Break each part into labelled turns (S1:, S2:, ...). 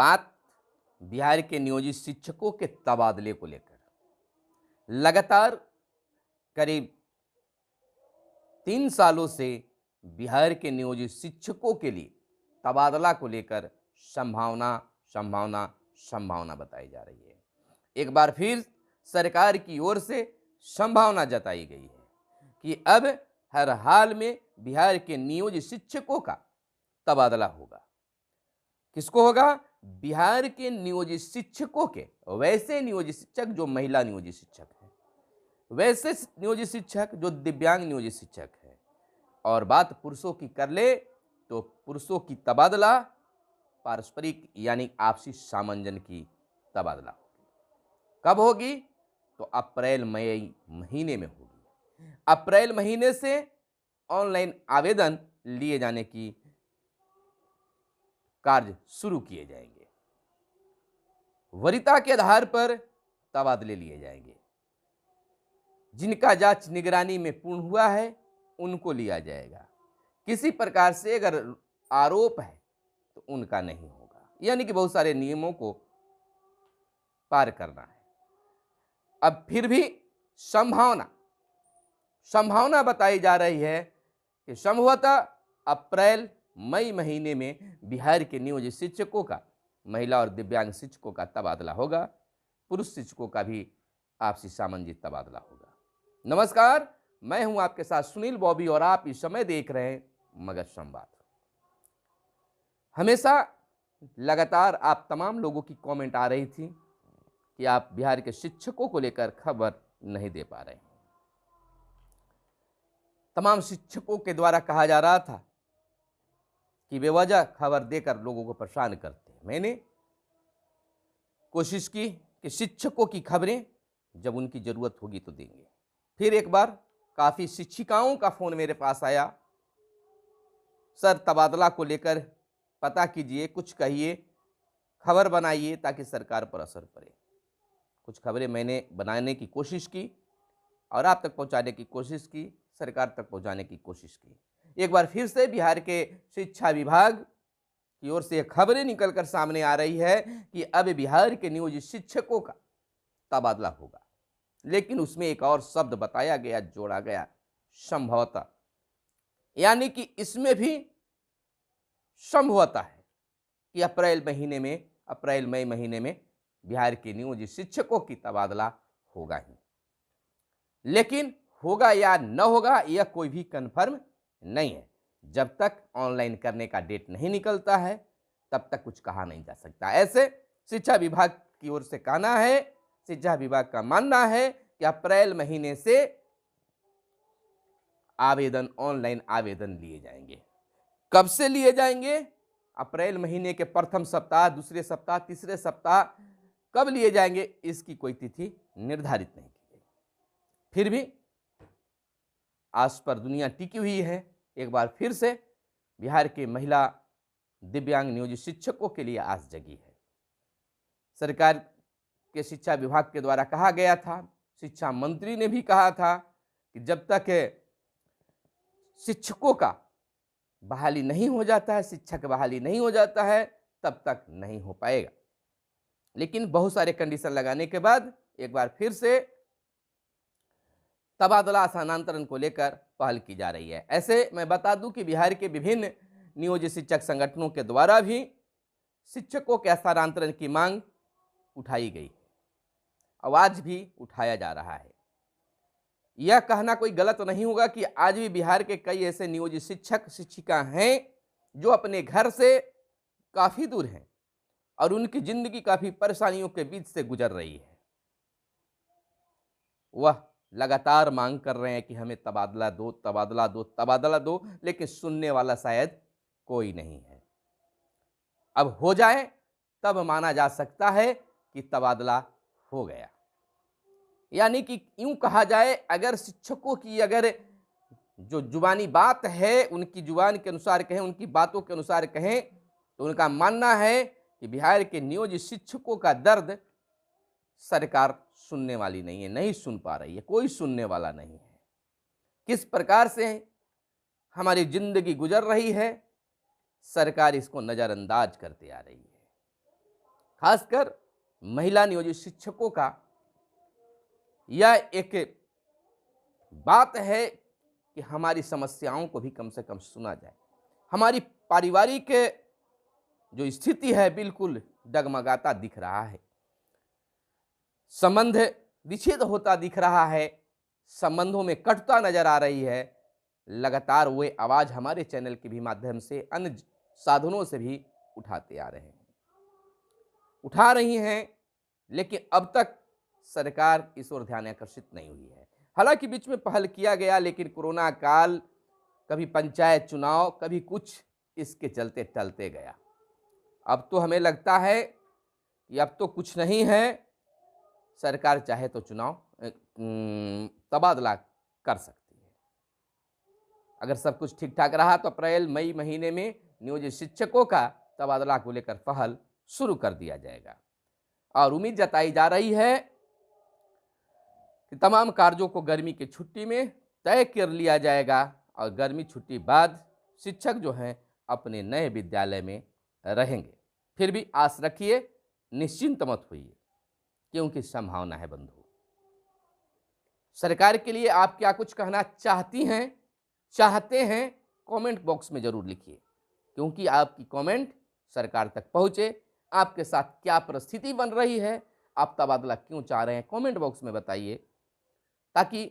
S1: बात बिहार के नियोजित शिक्षकों के तबादले को लेकर। लगातार करीब 3 सालों से बिहार के नियोजित शिक्षकों के लिए तबादला को लेकर संभावना संभावना संभावना बताई जा रही है। एक बार फिर सरकार की ओर से संभावना जताई गई है कि अब हर हाल में बिहार के नियोजित शिक्षकों का तबादला होगा। किसको होगा? बिहार के नियोजित शिक्षकों के, वैसे नियोजित शिक्षक जो महिला नियोजित शिक्षक हैं, वैसे नियोजित शिक्षक जो दिव्यांग नियोजित शिक्षक हैं। और बात पुरुषों की कर ले तो पुरुषों की तबादला पारस्परिक यानी आपसी सामंजस्य की तबादला होगी। कब होगी? तो अप्रैल मई महीने में होगी। अप्रैल महीने से ऑनलाइन आवेदन लिए जाने की कार्य शुरू किए जाएंगे। वरीयता के आधार पर तबादले लिए जाएंगे। जिनका जांच निगरानी में पूर्ण हुआ है उनको लिया जाएगा। किसी प्रकार से अगर आरोप है तो उनका नहीं होगा, यानी कि बहुत सारे नियमों को पार करना है। अब फिर भी संभावना बताई जा रही है कि संभवतः अप्रैल मई महीने में बिहार के नियोजित शिक्षकों का, महिला और दिव्यांग शिक्षकों का तबादला होगा। पुरुष शिक्षकों का भी आपसी सामंजस्य तबादला होगा। नमस्कार, मैं हूं आपके साथ सुनील बॉबी और आप इस समय देख रहे हैं मगध संवाद। हमेशा लगातार आप तमाम लोगों की कमेंट आ रही थी कि आप बिहार के शिक्षकों को लेकर खबर नहीं दे पा रहे हैं। तमाम शिक्षकों के द्वारा कहा जा रहा था कि बेवजह खबर देकर लोगों को परेशान करते हैं। मैंने कोशिश की कि शिक्षकों की खबरें जब उनकी जरूरत होगी तो देंगे। फिर एक बार काफी शिक्षिकाओं का फोन मेरे पास आया, सर तबादला को लेकर पता कीजिए, कुछ कहिए, खबर बनाइए ताकि सरकार पर असर पड़े। कुछ खबरें मैंने बनाने की कोशिश की और आप तक पहुंचाने की कोशिश की, सरकार तक पहुंचाने की कोशिश की। एक बार फिर से बिहार के शिक्षा विभाग की ओर से खबरें निकलकर सामने आ रही है कि अब बिहार के नियोजित शिक्षकों का तबादला होगा। लेकिन उसमें एक और शब्द बताया गया, जोड़ा गया, संभवतः, यानी कि इसमें भी संभवतः है कि अप्रैल मई महीने में बिहार के नियोजित शिक्षकों की तबादला होगा ही। लेकिन होगा या न होगा यह कोई भी कन्फर्म नहीं है। जब तक ऑनलाइन करने का डेट नहीं निकलता है तब तक कुछ कहा नहीं जा सकता। ऐसे शिक्षा विभाग की ओर से कहना है, शिक्षा विभाग का मानना है कि अप्रैल महीने से ऑनलाइन आवेदन लिए जाएंगे। कब से लिए जाएंगे? अप्रैल महीने के प्रथम सप्ताह, दूसरे सप्ताह, तीसरे सप्ताह, कब लिए जाएंगे इसकी कोई तिथि निर्धारित नहीं की गई। फिर भी आस पर दुनिया टिकी हुई है। एक बार फिर से बिहार के महिला दिव्यांग नियोजित शिक्षकों के लिए आस जगी है। सरकार के शिक्षा विभाग के द्वारा कहा गया था, शिक्षा मंत्री ने भी कहा था कि जब तक शिक्षकों का बहाली नहीं हो जाता है, शिक्षक बहाली नहीं हो जाता है, तब तक नहीं हो पाएगा। लेकिन बहुत सारे कंडीशन लगाने के बाद एक बार फिर से तबादला स्थानांतरण को लेकर पहल की जा रही है। ऐसे मैं बता दूं कि बिहार के विभिन्न नियोजित शिक्षक संगठनों के द्वारा भी शिक्षकों के स्थानांतरण की मांग उठाई गई, आवाज भी उठाया जा रहा है। यह कहना कोई गलत नहीं होगा कि आज भी बिहार के कई ऐसे नियोजित शिक्षक शिक्षिका हैं जो अपने घर से काफी दूर हैं और उनकी जिंदगी काफी परेशानियों के बीच से गुजर रही है। वह लगातार मांग कर रहे हैं कि हमें तबादला दो, तबादला दो, तबादला दो, लेकिन सुनने वाला शायद कोई नहीं है। अब हो जाए तब माना जा सकता है कि तबादला हो गया। यानी कि यूं कहा जाए, अगर शिक्षकों की अगर जो जुबानी बात है, उनकी जुबान के अनुसार कहें, उनकी बातों के अनुसार कहें, तो उनका मानना है कि बिहार के नियोजित शिक्षकों का दर्द सरकार सुनने वाली नहीं है, नहीं सुन पा रही है, कोई सुनने वाला नहीं है। किस प्रकार से हमारी जिंदगी गुजर रही है, सरकार इसको नजरअंदाज करते आ रही है। खासकर महिला नियोजित शिक्षकों का यह एक बात है कि हमारी समस्याओं को भी कम से कम सुना जाए। हमारी पारिवारिक जो स्थिति है बिल्कुल डगमगाता दिख रहा है, संबंध विच्छेद होता दिख रहा है, संबंधों में कटुता नजर आ रही है। लगातार वे आवाज हमारे चैनल के भी माध्यम से अन्य साधनों से भी उठाते आ रहे हैं, उठा रही हैं, लेकिन अब तक सरकार इस ओर ध्यान आकर्षित नहीं हुई है। हालांकि बीच में पहल किया गया, लेकिन कोरोना काल, कभी पंचायत चुनाव, कभी कुछ, इसके चलते टलते गया। अब तो हमें लगता है कि अब तो कुछ नहीं है, सरकार चाहे तो चुनाव तबादला कर सकती है। अगर सब कुछ ठीक ठाक रहा तो अप्रैल मई महीने में नियोजित शिक्षकों का तबादला को लेकर पहल शुरू कर दिया जाएगा और उम्मीद जताई जा रही है कि तमाम कार्यों को गर्मी की छुट्टी में तय कर लिया जाएगा और गर्मी छुट्टी बाद शिक्षक जो हैं अपने नए विद्यालय में रहेंगे। फिर भी आस रखिए, निश्चिंत मत होइए, क्योंकि संभावना है बंधु। सरकार के लिए आप क्या कुछ कहना चाहते हैं, कमेंट बॉक्स में जरूर लिखिए, क्योंकि आपकी कमेंट सरकार तक पहुंचे। आपके साथ क्या परिस्थिति बन रही है, आप तबादला क्यों चाह रहे हैं, कमेंट बॉक्स में बताइए, ताकि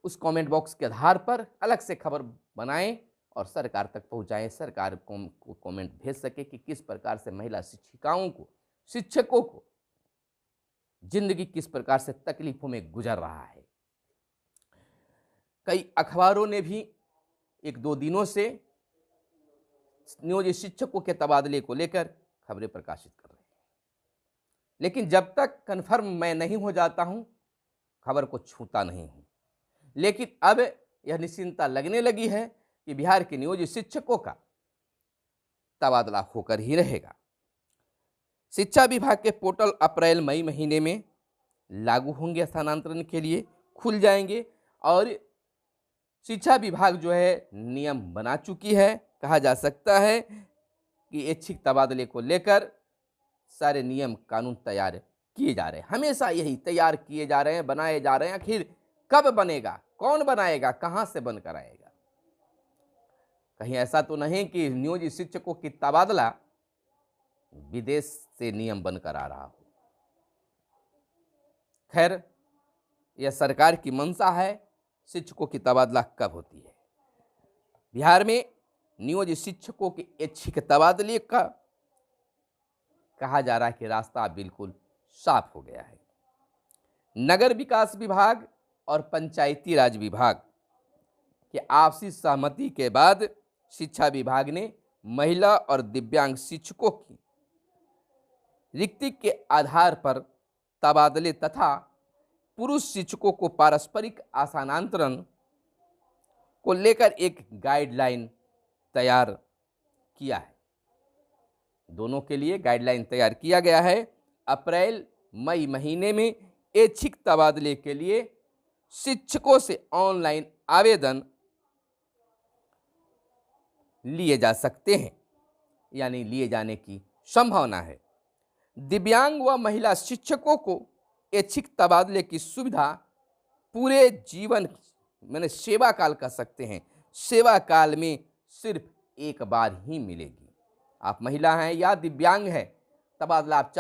S1: उस कमेंट बॉक्स के आधार पर अलग से खबर बनाएं और सरकार तक पहुंचाएं। सरकार को कमेंट भेज सके कि किस प्रकार से महिला शिक्षिकाओं को, शिक्षकों को जिंदगी किस प्रकार से तकलीफों में गुजर रहा है। कई अखबारों ने भी एक दो दिनों से नियोजित शिक्षकों के तबादले को लेकर खबरें प्रकाशित कर रहे हैं, लेकिन जब तक कन्फर्म मैं नहीं हो जाता हूं, खबर को छूता नहीं हूं। लेकिन अब यह निश्चिंता लगने लगी है कि बिहार के नियोजित शिक्षकों का तबादला होकर ही रहेगा। शिक्षा विभाग के पोर्टल अप्रैल मई महीने में लागू होंगे, स्थानांतरण के लिए खुल जाएंगे और शिक्षा विभाग जो है नियम बना चुकी है। कहा जा सकता है कि ऐच्छिक तबादले को लेकर सारे नियम कानून तैयार किए जा रहे हैं, हमेशा यही तैयार किए जा रहे हैं, बनाए जा रहे हैं। आखिर कब बनेगा, कौन बनाएगा, कहां से बनकर आएगा? कहीं ऐसा तो नहीं कि नियोजित शिक्षकों की तबादला विदेश से नियम बनकर आ रहा हो। खैर, यह सरकार की मंशा है, शिक्षकों की तबादला कब होती है। बिहार में नियोजित शिक्षकों के ऐच्छिक तबादले का कहा जा रहा है कि रास्ता बिल्कुल साफ हो गया है। नगर विकास विभाग और पंचायती राज विभाग के आपसी सहमति के बाद शिक्षा विभाग ने महिला और दिव्यांग शिक्षकों की रिक्ति के आधार पर तबादले तथा पुरुष शिक्षकों को पारस्परिक स्थानांतरण को लेकर एक गाइडलाइन तैयार किया है। दोनों के लिए गाइडलाइन तैयार किया गया है। अप्रैल मई महीने में ऐच्छिक तबादले के लिए शिक्षकों से ऑनलाइन आवेदन लिए जा सकते हैं, यानी लिए जाने की संभावना है। दिव्यांग व महिला शिक्षकों को ऐच्छिक तबादले की सुविधा पूरे जीवन मैंने सेवा काल कह सकते हैं, सेवा काल में सिर्फ एक बार ही मिलेगी। आप महिला हैं या दिव्यांग हैं, तबादला आप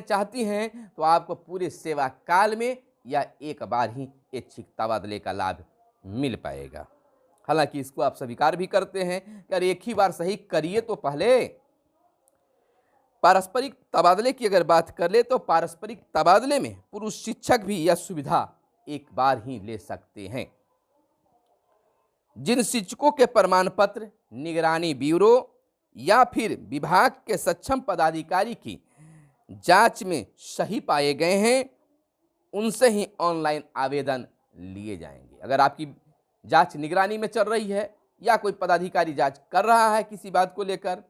S1: चाहती हैं तो आपको पूरे सेवा काल में या एक बार ही ऐच्छिक तबादले का लाभ मिल पाएगा। हालांकि इसको आप स्वीकार भी करते हैं कि अरे एक ही बार सही करिए तो पहले। पारस्परिक तबादले की अगर बात कर ले तो पारस्परिक तबादले में पुरुष शिक्षक भी यह सुविधा एक बार ही ले सकते हैं। जिन शिक्षकों के प्रमाण पत्र निगरानी ब्यूरो या फिर विभाग के सक्षम पदाधिकारी की जांच में सही पाए गए हैं, उनसे ही ऑनलाइन आवेदन लिए जाएंगे। अगर आपकी जांच निगरानी में चल रही है या कोई पदाधिकारी जांच कर रहा है किसी बात को लेकर,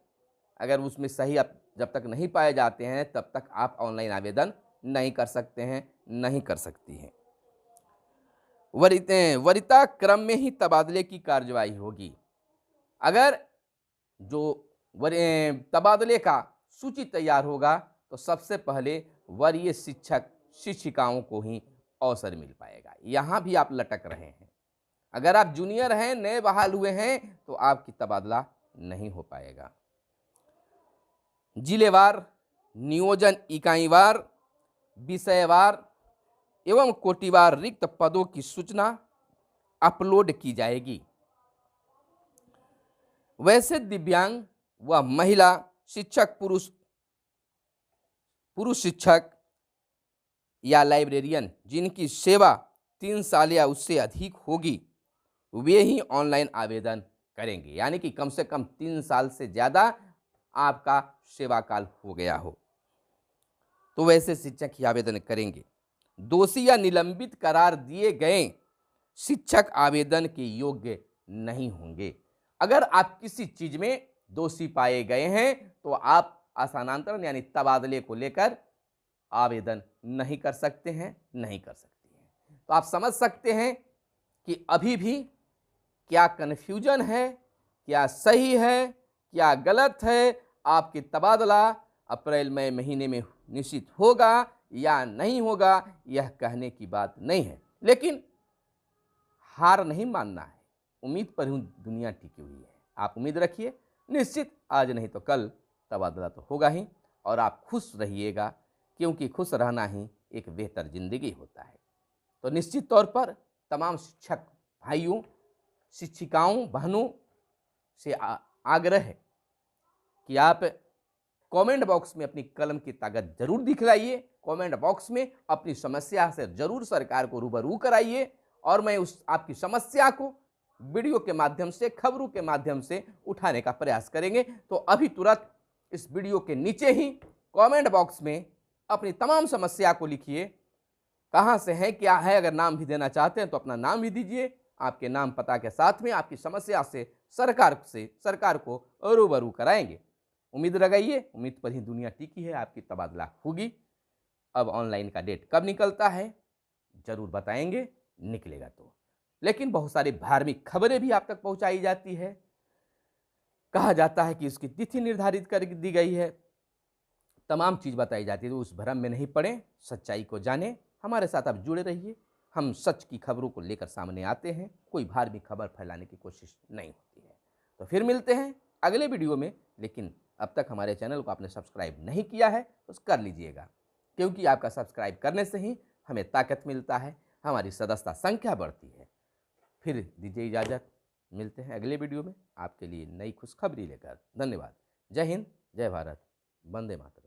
S1: अगर उसमें सही आप जब तक नहीं पाए जाते हैं तब तक आप ऑनलाइन आवेदन नहीं कर सकते हैं, नहीं कर सकती हैं। वरीयता क्रम में ही तबादले की कार्यवाही होगी। अगर जो तबादले का सूची तैयार होगा तो सबसे पहले वरीय शिक्षक शिक्षिकाओं को ही अवसर मिल पाएगा। यहाँ भी आप लटक रहे हैं। अगर आप जूनियर हैं, नए बहाल हुए हैं, तो आपकी तबादला नहीं हो पाएगा। जिलेवार, नियोजन इकाईवार, विषयवार एवं कोटिवार रिक्त पदों की सूचना अपलोड की जाएगी। वैसे दिव्यांग व महिला शिक्षक, पुरुष शिक्षक या लाइब्रेरियन जिनकी सेवा 3 साल या उससे अधिक होगी, वे ही ऑनलाइन आवेदन करेंगे। यानी कि कम से कम 3 साल से ज़्यादा आपका सेवा काल हो गया हो, तो वैसे शिक्षक ही आवेदन करेंगे। दोषी या निलंबित करार दिए गए शिक्षक आवेदन के योग्य नहीं होंगे। अगर आप किसी चीज में दोषी पाए गए हैं तो आप स्थानांतरण यानी तबादले को लेकर आवेदन नहीं कर सकते हैं, नहीं कर सकती हैं। तो आप समझ सकते हैं कि अभी भी क्या कन्फ्यूजन है, क्या सही है, क्या गलत है। आपकी तबादला अप्रैल मई महीने में निश्चित होगा या नहीं होगा, यह कहने की बात नहीं है। लेकिन हार नहीं मानना है, उम्मीद पर ही दुनिया टिकी हुई है। आप उम्मीद रखिए, निश्चित आज नहीं तो कल तबादला तो होगा ही, और आप खुश रहिएगा, क्योंकि खुश रहना ही एक बेहतर जिंदगी होता है। तो निश्चित तौर पर तमाम शिक्षक भाइयों, शिक्षिकाओं, बहनों से आग्रह है कि आप कमेंट बॉक्स में अपनी कलम की ताकत जरूर दिखलाइए। कमेंट बॉक्स में अपनी समस्या से जरूर सरकार को रूबरू कराइए, और मैं उस आपकी समस्या को वीडियो के माध्यम से, खबरों के माध्यम से उठाने का प्रयास करेंगे। तो अभी तुरंत इस वीडियो के नीचे ही कमेंट बॉक्स में अपनी तमाम समस्या को लिखिए, कहाँ से है, क्या है। अगर नाम भी देना चाहते हैं तो अपना नाम भी दीजिए। आपके नाम पता के साथ में आपकी समस्या से सरकार को रूबरू कराएंगे। उम्मीद लगाइए, उम्मीद पर ही दुनिया टिकी है। आपकी तबादला होगी। अब ऑनलाइन का डेट कब निकलता है जरूर बताएंगे, निकलेगा तो। लेकिन बहुत सारी धार्मिक खबरें भी आप तक पहुंचाई जाती है। कहा जाता है कि उसकी तिथि निर्धारित कर दी गई है, तमाम चीज बताई जाती है। तो उस भ्रम में नहीं पड़े, सच्चाई को जाने। हमारे साथ आप जुड़े रहिए, हम सच की खबरों को लेकर सामने आते हैं, कोई धार्मिक खबर फैलाने की कोशिश नहीं होती है। तो फिर मिलते हैं अगले वीडियो में। लेकिन अब तक हमारे चैनल को आपने सब्सक्राइब नहीं किया है तो कर लीजिएगा, क्योंकि आपका सब्सक्राइब करने से ही हमें ताकत मिलता है, हमारी सदस्यता संख्या बढ़ती है। फिर दीजिए इजाज़त, मिलते हैं अगले वीडियो में आपके लिए नई खुशखबरी लेकर। धन्यवाद। जय हिंद, जय भारत, वंदे मातरम।